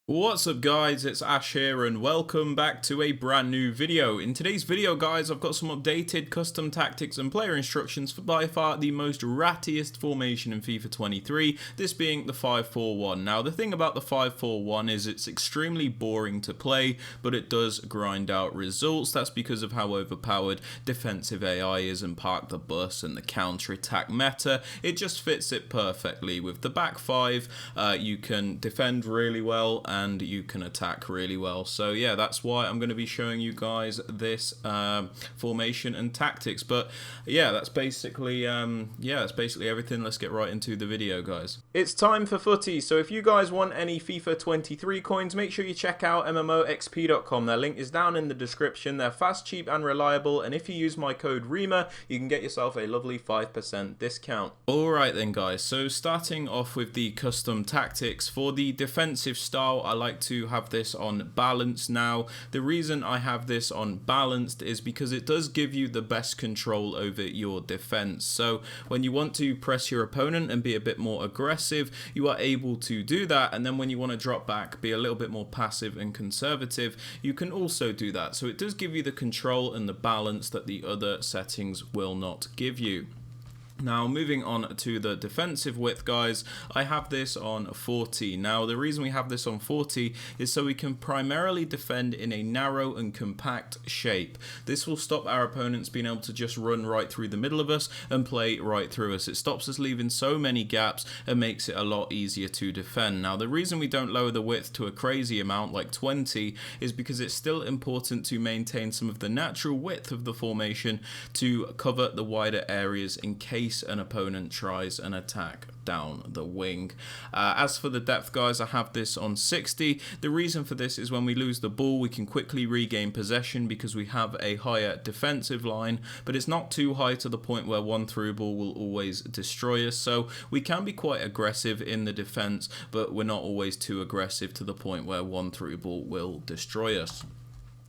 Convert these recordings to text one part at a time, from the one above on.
What's up guys, it's Ash here and welcome back to a brand new video. In today's video guys, I've got some updated custom tactics and player instructions for by far the most rattiest formation in FIFA 23, this being the 5-4-1. Now the thing about the 5-4-1 is it's extremely boring to play, but it does grind out results. That's because of how overpowered defensive AI is and park the bus and the counter-attack meta. It just fits it perfectly. With the back five, you can defend really well and you can attack really well. So yeah, that's why I'm going to be showing you guys this formation and tactics. But yeah, that's basically everything. Let's get right into the video, guys. It's time for footy. So if you guys want any FIFA 23 coins, make sure you check out MMOXP.com. Their link is down in the description. They're fast, cheap and reliable, and if you use my code Rema, you can get yourself a lovely 5% discount. Alright then guys, so starting off with the custom tactics. For the defensive style, I like to have this on balanced. Now the reason I have this on balanced is because it does give you the best control over your defense. So when you want to press your opponent and be a bit more aggressive, you are able to do that, and then when you want to drop back, be a little bit more passive and conservative, you can also do that. So it does give you the control and the balance that the other settings will not give you. Now moving on to the defensive width, guys, I have this on 40. Now the reason we have this on 40 is so we can primarily defend in a narrow and compact shape. This will stop our opponents being able to just run right through the middle of us and play right through us. It stops us leaving so many gaps and makes it a lot easier to defend. Now the reason we don't lower the width to a crazy amount like 20 is because it's still important to maintain some of the natural width of the formation to cover the wider areas in case an opponent tries an attack down the wing. As for the depth, guys, I have this on 60. The reason for this is when we lose the ball, we can quickly regain possession because we have a higher defensive line, but it's not too high to the point where one through ball will always destroy us. So we can be quite aggressive in the defense, but we're not always too aggressive to the point where one through ball will destroy us.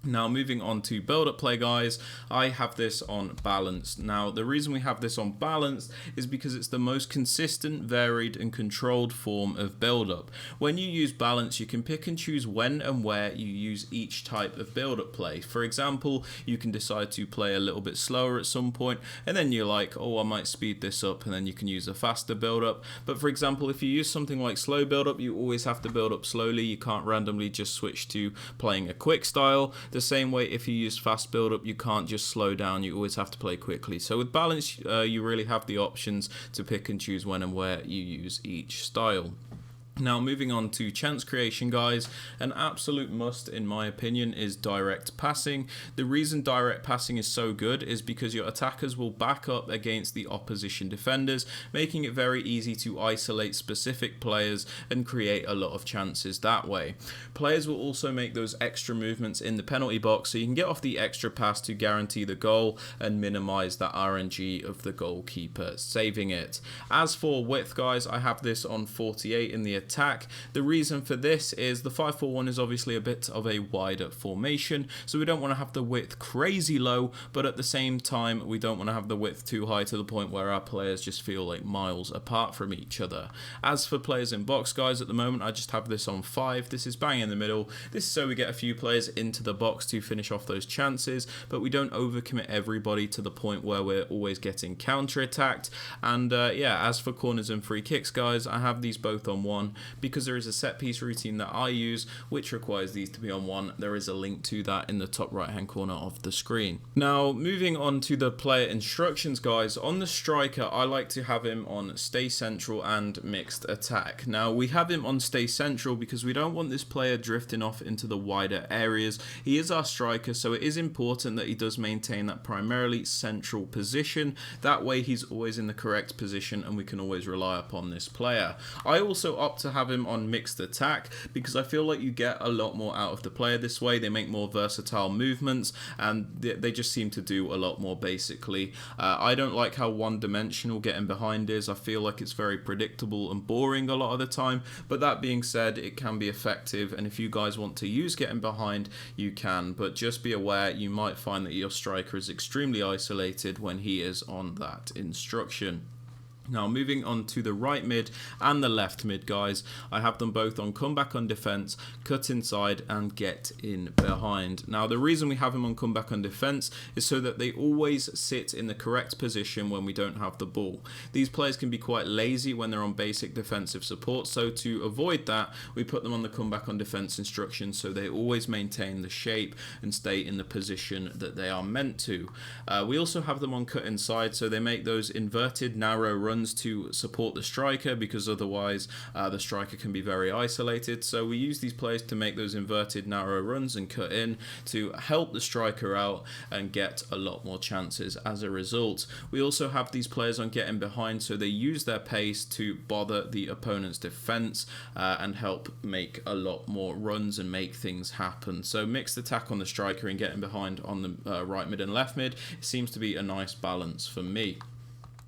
Now moving on to build-up play, guys, I have this on balanced. Now the reason we have this on balanced is because it's the most consistent, varied and controlled form of build-up. When you use balance, you can pick and choose when and where you use each type of build-up play. For example, you can decide to play a little bit slower at some point, and then you're like, oh, I might speed this up, and then you can use a faster build-up. But for example, if you use something like slow build-up, you always have to build up slowly. You can't randomly just switch to playing a quick style. The same way, if you use fast build-up, you can't just slow down. You always have to play quickly. So with balance, you really have the options to pick and choose when and where you use each style. Now moving on to chance creation, guys, an absolute must in my opinion is direct passing. The reason direct passing is so good is because your attackers will back up against the opposition defenders, making it very easy to isolate specific players and create a lot of chances that way. Players will also make those extra movements in the penalty box, so you can get off the extra pass to guarantee the goal and minimize that RNG of the goalkeeper saving it. As for width, guys, I have this on 48 in the attack. The reason for this is the 5-4-1 is obviously a bit of a wider formation, so we don't want to have the width crazy low, but at the same time we don't want to have the width too high to the point where our players just feel like miles apart from each other. As for players in box, guys, at the moment I just have this on 5. This is bang in the middle. This is so we get a few players into the box to finish off those chances, but we don't overcommit everybody to the point where we're always getting counter-attacked. And yeah, as for corners and free kicks, guys, I have these both on 1 because there is a set piece routine that I use which requires these to be on 1. There is a link to that in the top right hand corner of the screen. Now moving on to the player instructions, guys, on the striker I like to have him on stay central and mixed attack. Now we have him on stay central because we don't want this player drifting off into the wider areas. He is our striker, so it is important that he does maintain that primarily central position. That way he's always in the correct position and we can always rely upon this player. I also opt to have him on mixed attack because I feel like you get a lot more out of the player this way. They make more versatile movements and they just seem to do a lot more basically. I don't like how one-dimensional getting behind is. I feel like it's very predictable and boring a lot of the time, but that being said, it can be effective, and if you guys want to use getting behind, you can, but just be aware you might find that your striker is extremely isolated when he is on that instruction. Now moving on to the right mid and the left mid, guys, I have them both on comeback on defense, cut inside and get in behind. Now the reason we have them on comeback on defense is so that they always sit in the correct position when we don't have the ball. These players can be quite lazy when they're on basic defensive support, so to avoid that we put them on the comeback on defense instructions so they always maintain the shape and stay in the position that they are meant to. We also have them on cut inside, so they make those inverted narrow runs to support the striker, because otherwise the striker can be very isolated. So we use these players to make those inverted narrow runs and cut in to help the striker out and get a lot more chances as a result. We also have these players on getting behind, so they use their pace to bother the opponent's defense and help make a lot more runs and make things happen. So mixed attack on the striker and getting behind on the right mid and left mid seems to be a nice balance for me.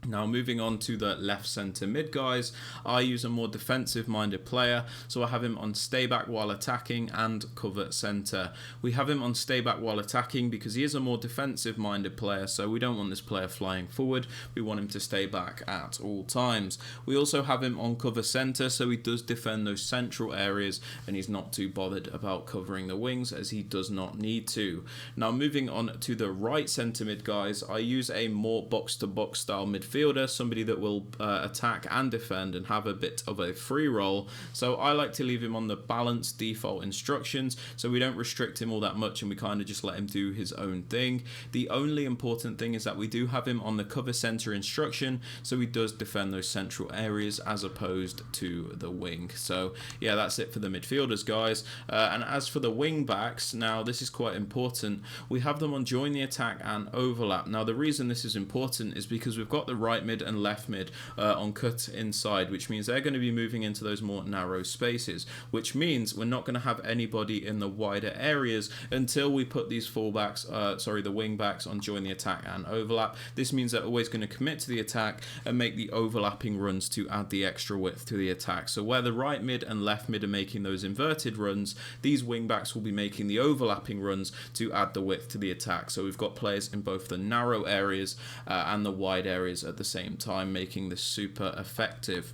Now moving on to the left centre mid, guys, I use a more defensive minded player, so I have him on stay back while attacking and cover centre. We have him on stay back while attacking because he is a more defensive minded player, so we don't want this player flying forward, we want him to stay back at all times. We also have him on cover centre, so he does defend those central areas and he's not too bothered about covering the wings as he does not need to. Now moving on to the right centre mid, guys, I use a more box to box style midfielder, somebody that will attack and defend and have a bit of a free roll. So I like to leave him on the balanced default instructions, so we don't restrict him all that much and we kind of just let him do his own thing. The only important thing is that we do have him on the cover center instruction, so he does defend those central areas as opposed to the wing. So yeah, that's it for the midfielders, guys. And as for the wing backs, now this is quite important. We have them on join the attack and overlap. Now the reason this is important is because we've got the right mid and left mid on cut inside, which means they're going to be moving into those more narrow spaces, which means we're not going to have anybody in the wider areas until we put these the wing backs on join the attack and overlap. This means they're always going to commit to the attack and make the overlapping runs to add the extra width to the attack. So where the right mid and left mid are making those inverted runs, these wing backs will be making the overlapping runs to add the width to the attack. So we've got players in both the narrow areas and the wide areas at the same time, making this super effective.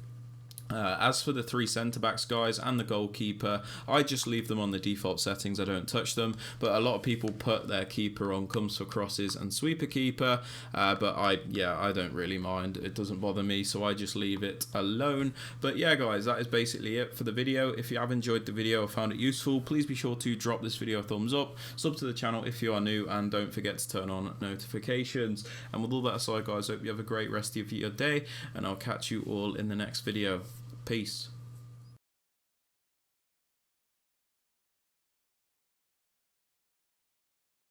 As for the three centre-backs, guys, and the goalkeeper, I just leave them on the default settings. I don't touch them, but a lot of people put their keeper on comes for crosses and sweeper keeper, but I don't really mind. It doesn't bother me, so I just leave it alone. But yeah, guys, that is basically it for the video. If you have enjoyed the video or found it useful, please be sure to drop this video a thumbs up, sub to the channel if you are new, and don't forget to turn on notifications. And with all that aside, guys, I hope you have a great rest of your day, and I'll catch you all in the next video. Peace.